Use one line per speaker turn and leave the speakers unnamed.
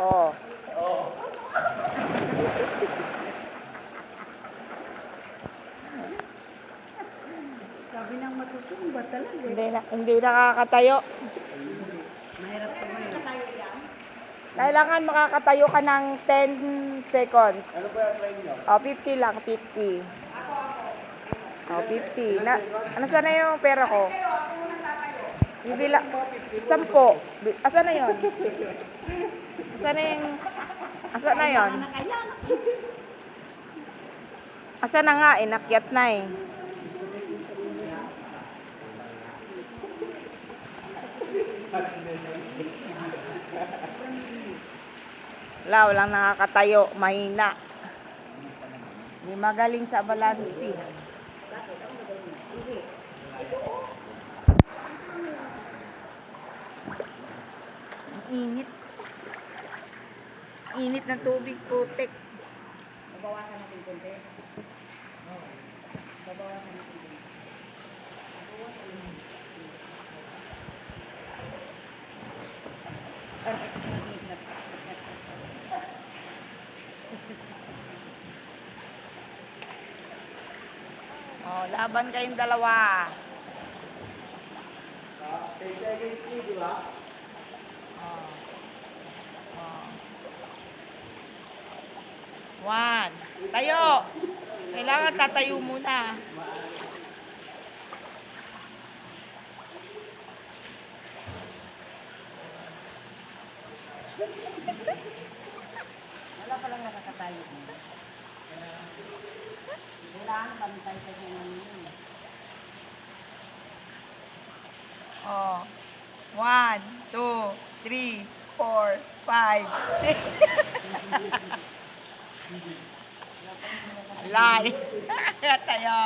Oh.
Sabi ng matutumba talaga.
Hindi nakakatayo.
Mahirap ko ngayon.
Kailangan makakatayo ka ng 10 seconds.
Ano ba yung try nyo?
Oh, 50 lang, 50. Oh, 50. Ano sana yung pera ko? Bibila. 10. Asa na yun? Asa na yung... Asa na yun? Asa na nga eh, nakyat na eh. Wala, walang nakakatayo, mahina. Hindi magaling sa balansi. Ang init. Init ng tubig, putik.
Babawasan natin konti. Babawasan natin konti.
Oh, laban kayong dalawa.
Di ba?
Oh. Oh. 1. Tayo. Kailangan tatayo muna.
Wala pa lang nakakatayo. Kailangan pantay sa yun.
Oh. 1, 2, 3, 4, 5, 6. Lay. Tayo.